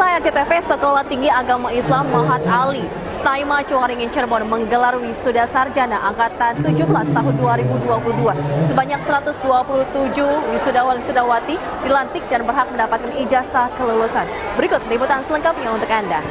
Pemirsa RCTV, Sekolah Tinggi Agama Islam Mahat Ali, STAIMA Ciwaringin Cirebon menggelar wisuda sarjana angkatan 17 tahun 2022. Sebanyak 127 wisudawan-wisudawati dilantik dan berhak mendapatkan ijazah kelulusan. Berikut liputan selengkapnya untuk Anda.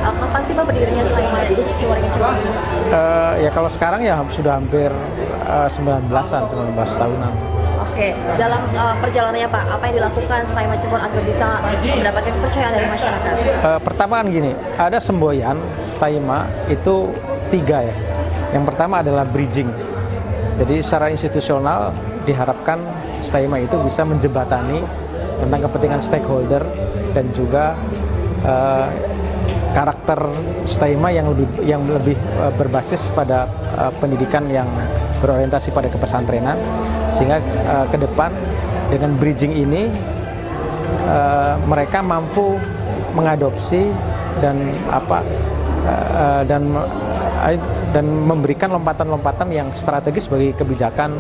Kapan sih Pak berdirinya STAIMA di Ciwaringin Cirebon? Ya kalau sekarang ya sudah hampir 19 tahunan. Oke, dalam perjalanannya Pak, apa yang dilakukan STAIMA Cirebon agar bisa mendapatkan kepercayaan dari masyarakat? Pertama kan gini, ada semboyan STAIMA itu 3 ya. Yang pertama adalah bridging. Jadi secara institusional diharapkan STAIMA itu bisa menjembatani tentang kepentingan stakeholder dan juga karakter STAIMA yang lebih berbasis pada pendidikan yang berorientasi pada kepesantrenan, sehingga ke depan dengan bridging ini mereka mampu mengadopsi dan memberikan lompatan-lompatan yang strategis bagi kebijakan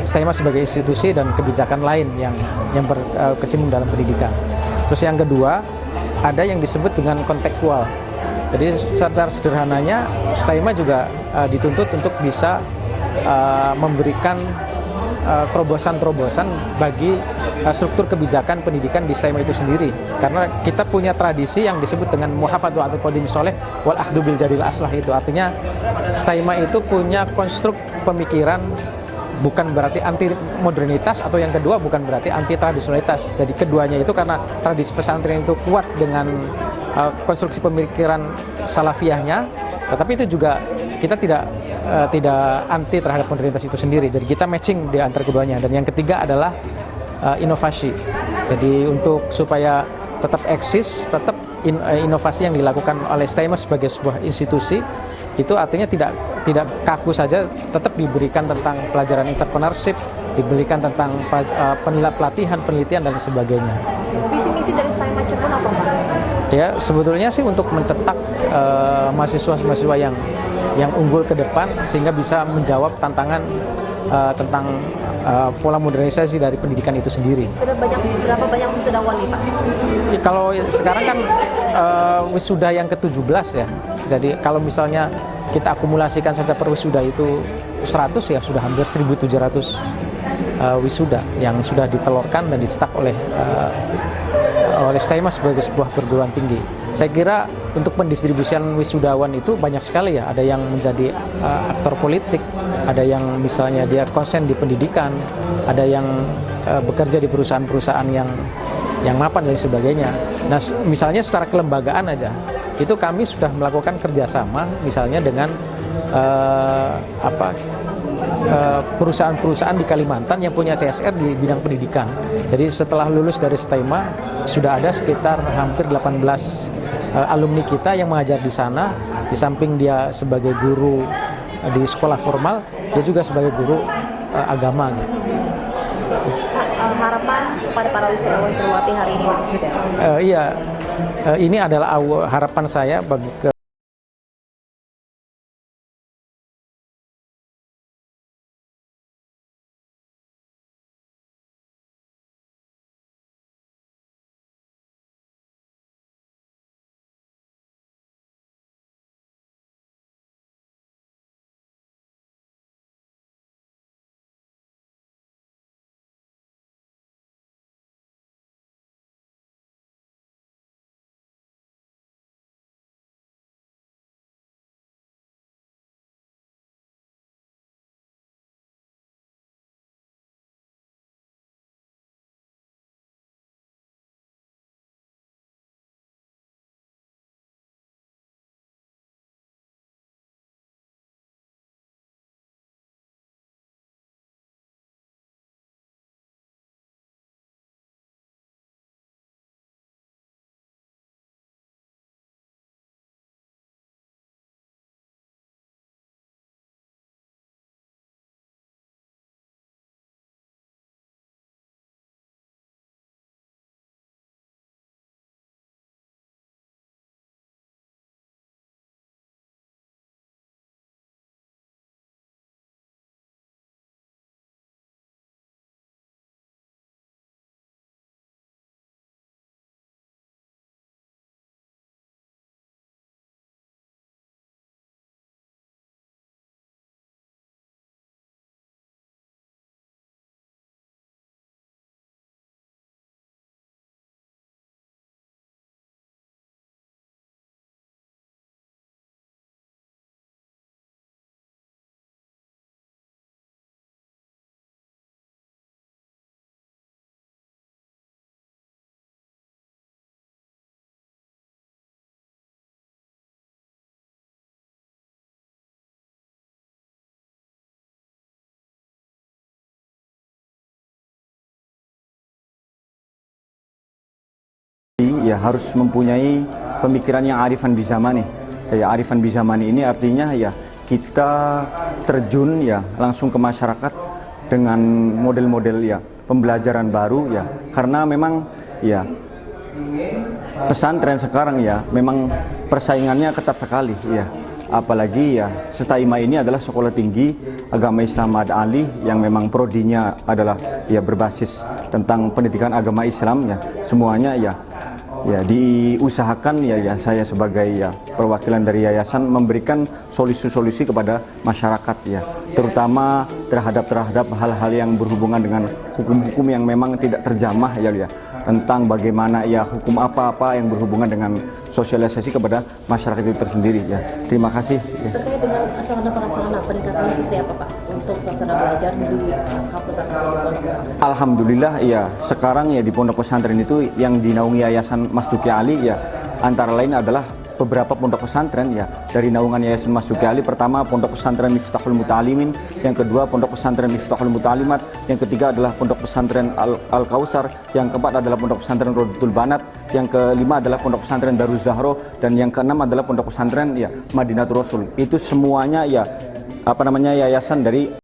STAIMA sebagai institusi dan kebijakan lain yang berkecimpung dalam pendidikan. Terus yang kedua, ada yang disebut dengan kontekstual. Jadi secara sederhananya STAIMA juga dituntut untuk bisa memberikan terobosan-terobosan bagi struktur kebijakan pendidikan di STAIMA itu sendiri. Karena kita punya tradisi yang disebut dengan muhafadzatul qadim sholeh wal akhdu bil jadil aslah, itu artinya STAIMA itu punya konstruk pemikiran bukan berarti anti modernitas, atau yang kedua bukan berarti anti tradisionalitas. Jadi keduanya itu karena tradisi pesantren itu kuat dengan konstruksi pemikiran salafiyahnya, tetapi itu juga kita tidak anti terhadap modernitas itu sendiri. Jadi kita matching di antara keduanya. Dan yang ketiga adalah inovasi. Jadi untuk supaya tetap eksis, tetap inovasi yang dilakukan oleh STAIMA sebagai sebuah institusi itu artinya tidak kaku saja, tetap diberikan tentang pelajaran entrepreneurship, diberikan tentang pelatihan, penelitian dan sebagainya. Visi misi dari STAIMA Cirebon apa Pak? Ya sebetulnya sih untuk mencetak mahasiswa-mahasiswa yang unggul ke depan sehingga bisa menjawab tantangan tentang pola modernisasi dari pendidikan itu sendiri. Berapa banyak wisudawan nih Pak? Kalau sekarang kan wisuda yang ke-17 ya. Jadi kalau misalnya kita akumulasikan saja per wisuda itu 100 ya sudah hampir 1.700 wisuda yang sudah ditelurkan dan dicetak oleh STIMA sebagai sebuah perguruan tinggi. Saya kira untuk pendistribusian wisudawan itu banyak sekali ya. Ada yang menjadi aktor politik, ada yang misalnya dia konsen di pendidikan, ada yang bekerja di perusahaan-perusahaan yang mapan dan sebagainya. Nah, misalnya secara kelembagaan aja, itu kami sudah melakukan kerjasama misalnya dengan perusahaan-perusahaan di Kalimantan yang punya CSR di bidang pendidikan. Jadi setelah lulus dari STIMA sudah ada sekitar hampir 18 alumni kita yang mengajar di sana. Di samping dia sebagai guru di sekolah formal, dia juga sebagai guru agama. Harapan kepada para wisudawan Sriwati hari ini sudah. Iya, ini adalah harapan saya bagi ya harus mempunyai pemikiran yang arifan bizamani. Ya, arifan bizamani ini artinya ya kita terjun ya langsung ke masyarakat dengan model-model ya pembelajaran baru ya, karena memang ya pesantren sekarang ya memang persaingannya ketat sekali ya. Apalagi ya STIMA ini adalah sekolah tinggi agama Islam Ma'had Ali yang memang prodinya adalah ya berbasis tentang pendidikan agama Islam ya. Semuanya ya diusahakan ya saya sebagai ya perwakilan dari yayasan memberikan solusi-solusi kepada masyarakat ya, terutama terhadap hal-hal yang berhubungan dengan hukum-hukum yang memang tidak terjamah ya, tentang bagaimana ya hukum apa-apa yang berhubungan dengan sosialisasi kepada masyarakat itu tersendiri ya. Terima kasih ya. Terkait dengan sarana-prasarana peningkatannya seperti apa Pak untuk suasana belajar di kampus atau di pondok pesantren? Alhamdulillah ya, sekarang ya di pondok pesantren itu yang dinaungi Yayasan Mas Duki Ali ya, antara lain adalah beberapa pondok pesantren ya dari naungan Yayasan Mas Duki Ali. Pertama Pondok Pesantren Miftahul Muta'alimin, yang kedua Pondok Pesantren Miftahul Muta'alimat, yang ketiga adalah Pondok Pesantren Al-Kausar, yang keempat adalah Pondok Pesantren Rodatul Banat, yang kelima adalah Pondok Pesantren Daruz Zahro, dan yang keenam adalah Pondok Pesantren ya Madinatul Rasul. Itu semuanya ya yayasan dari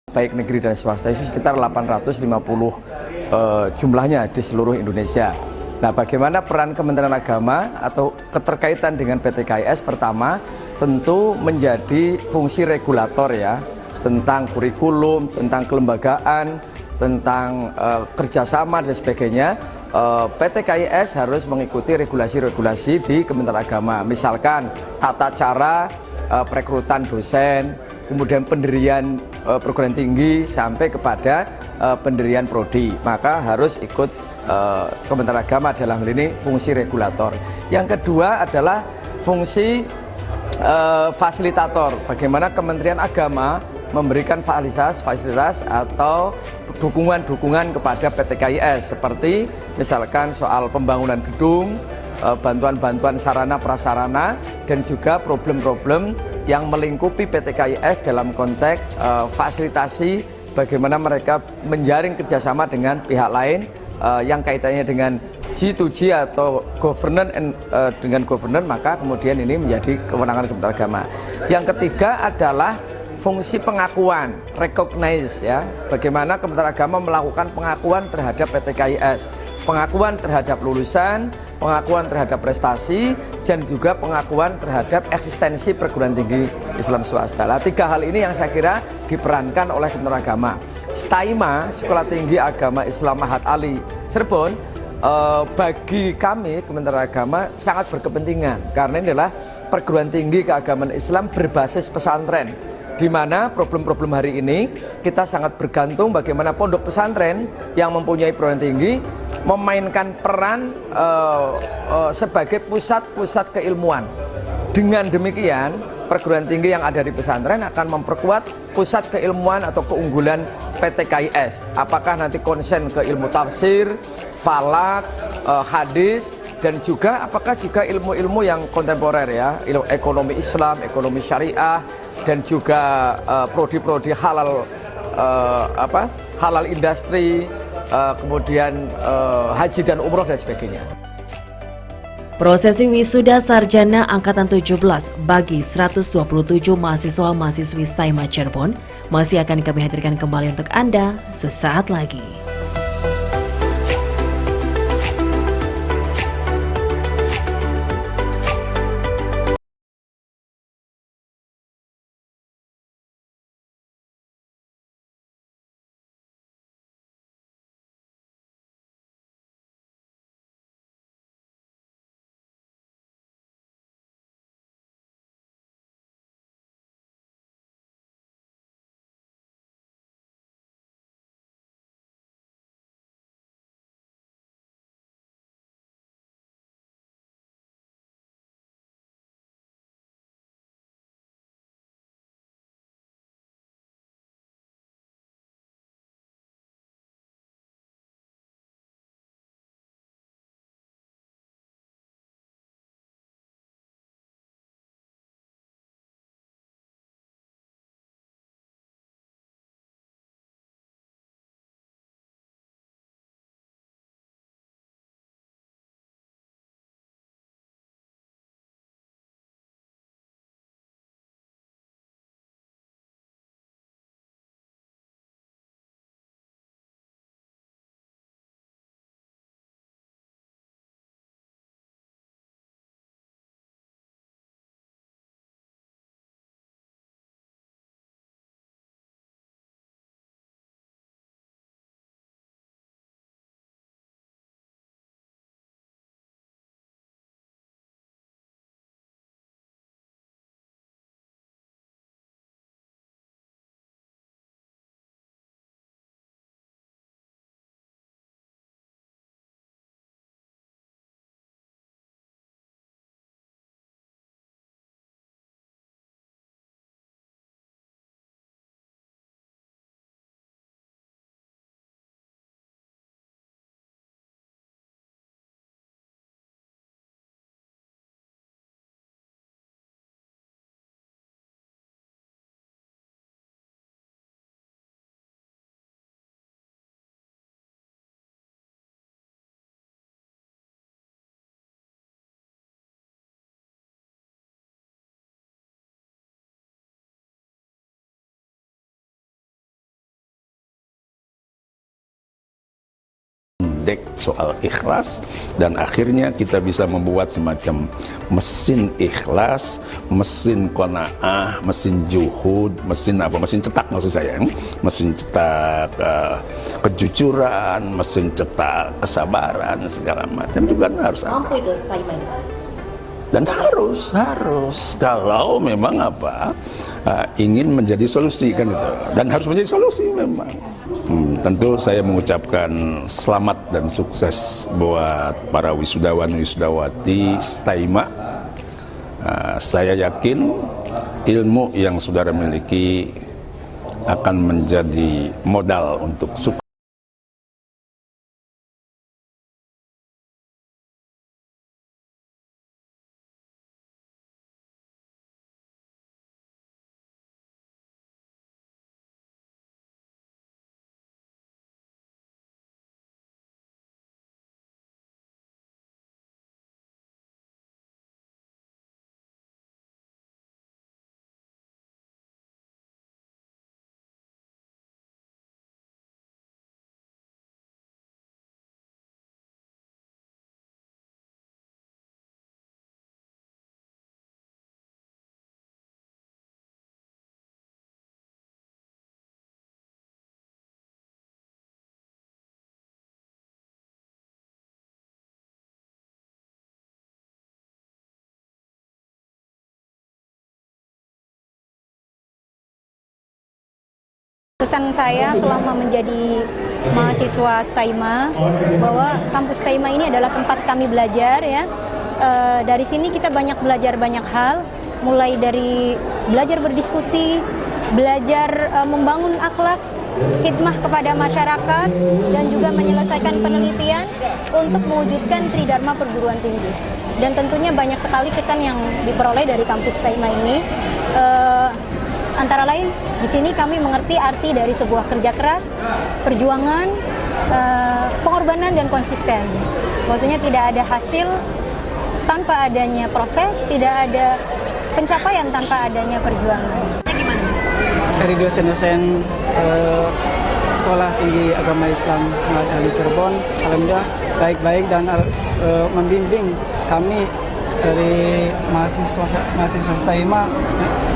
baik negeri dan swasta itu sekitar 850 jumlahnya di seluruh Indonesia. Nah, bagaimana peran Kementerian Agama atau keterkaitan dengan PT KIS? Pertama, tentu menjadi fungsi regulator ya, tentang kurikulum, tentang kelembagaan, tentang kerjasama dan sebagainya. PT KIS harus mengikuti regulasi-regulasi di Kementerian Agama. Misalkan tata cara perekrutan dosen, kemudian pendirian perguruan tinggi sampai kepada pendirian prodi, maka harus ikut Kementerian Agama dalam hal ini fungsi regulator. Yang kedua adalah fungsi fasilitator. Bagaimana Kementerian Agama memberikan fasilitas atau dukungan kepada PT KIS, seperti misalkan soal pembangunan gedung, bantuan-bantuan sarana prasarana, dan juga problem-problem yang melingkupi PT KIS dalam konteks fasilitasi bagaimana mereka menjaring kerjasama dengan pihak lain yang kaitannya dengan G2G atau governance dengan governance, maka kemudian ini menjadi kewenangan Kementerian Agama. Yang ketiga adalah fungsi pengakuan, recognize ya. Bagaimana Kementerian Agama melakukan pengakuan terhadap PT KIS, pengakuan terhadap lulusan, pengakuan terhadap prestasi, dan juga pengakuan terhadap eksistensi perguruan tinggi Islam swasta. Nah, tiga hal ini yang saya kira diperankan oleh Kementerian Agama. STAIMA, Sekolah Tinggi Agama Islam Mahat Ali Cirebon, bagi kami Kementerian Agama sangat berkepentingan karena ini adalah perguruan tinggi keagamaan Islam berbasis pesantren, di mana problem-problem hari ini kita sangat bergantung bagaimana pondok pesantren yang mempunyai perguruan tinggi memainkan peran sebagai pusat-pusat keilmuan. Dengan demikian, perguruan tinggi yang ada di pesantren akan memperkuat pusat keilmuan atau keunggulan PT KIS. Apakah nanti konsen ke ilmu tafsir, falak, hadis, dan juga apakah juga ilmu-ilmu yang kontemporer ya, ilmu ekonomi Islam, ekonomi syariah, dan juga prodi-prodi halal halal industri, kemudian haji dan umroh dan sebagainya. Prosesi wisuda sarjana angkatan 17 bagi 127 mahasiswa-mahasiswi STAIMA Cirebon masih akan kami hadirkan kembali untuk Anda sesaat lagi. pendek soal ikhlas, dan akhirnya kita bisa membuat semacam mesin ikhlas, mesin qanaah, mesin juhud, mesin cetak maksud saya, mesin cetak kejujuran, mesin cetak kesabaran, segala macam juga harus ada. Mampu itu Staima. Dan harus kalau memang ingin menjadi solusi kan itu, dan harus menjadi solusi memang. Tentu saya mengucapkan selamat dan sukses buat para wisudawan wisudawati Staima. Saya yakin ilmu yang saudara miliki akan menjadi modal untuk sukses. Pesan saya selama menjadi mahasiswa Staima bahwa kampus Staima ini adalah tempat kami belajar ya. Dari sini kita banyak belajar banyak hal, mulai dari belajar berdiskusi, belajar membangun akhlak, khidmah kepada masyarakat, dan juga menyelesaikan penelitian untuk mewujudkan Tridharma perguruan tinggi. Dan tentunya banyak sekali kesan yang diperoleh dari kampus Staima ini. Antara lain, di sini kami mengerti arti dari sebuah kerja keras, perjuangan, pengorbanan, dan konsisten. Maksudnya tidak ada hasil tanpa adanya proses, tidak ada pencapaian tanpa adanya perjuangan. Dari dosen-dosen Sekolah Tinggi Agama Islam Muhammad Ali Cirebon, alhamdulillah baik-baik dan membimbing kami dari mahasiswa Staima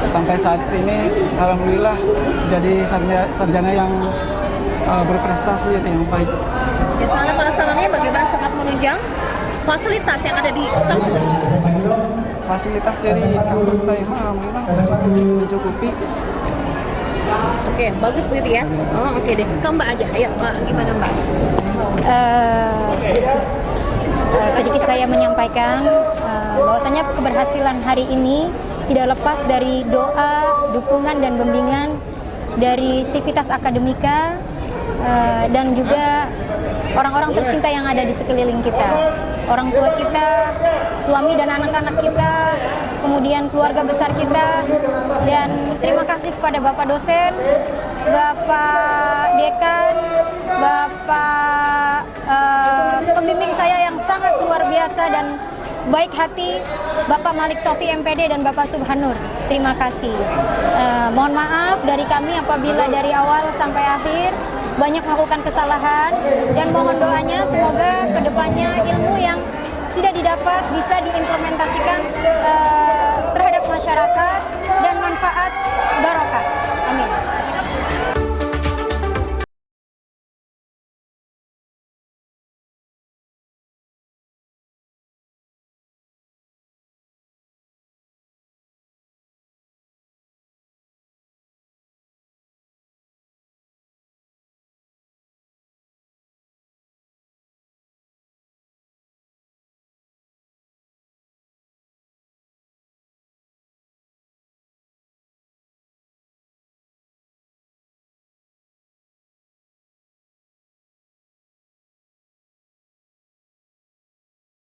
sampai saat ini, alhamdulillah jadi sarjana yang berprestasi yang baik. Ya, selama pelaksanaannya bagaimana, sangat menunjang fasilitas yang ada di kampus? Fasilitas dari kampus Staima alhamdulillah mencukupi. Oke, bagus begitu ya. Oh, oke deh. Ke Mbak aja. Ayo, Mbak, gimana Mbak? Sedikit saya menyampaikan bahwasanya keberhasilan hari ini tidak lepas dari doa, dukungan, dan bimbingan dari Sivitas Akademika dan juga orang-orang tercinta yang ada di sekeliling kita. Orang tua kita, suami dan anak-anak kita, kemudian keluarga besar kita, dan terima kasih kepada Bapak dosen, Bapak dekan, Bapak pembimbing saya yang sangat luar biasa dan baik hati, Bapak Malik Sofi MPD dan Bapak Subhanur. Terima kasih. Mohon maaf dari kami apabila dari awal sampai akhir banyak melakukan kesalahan, dan mohon doanya semoga kedepannya ilmu yang sudah didapat bisa diimplementasikan terhadap masyarakat dan manfaat barokah. Amin.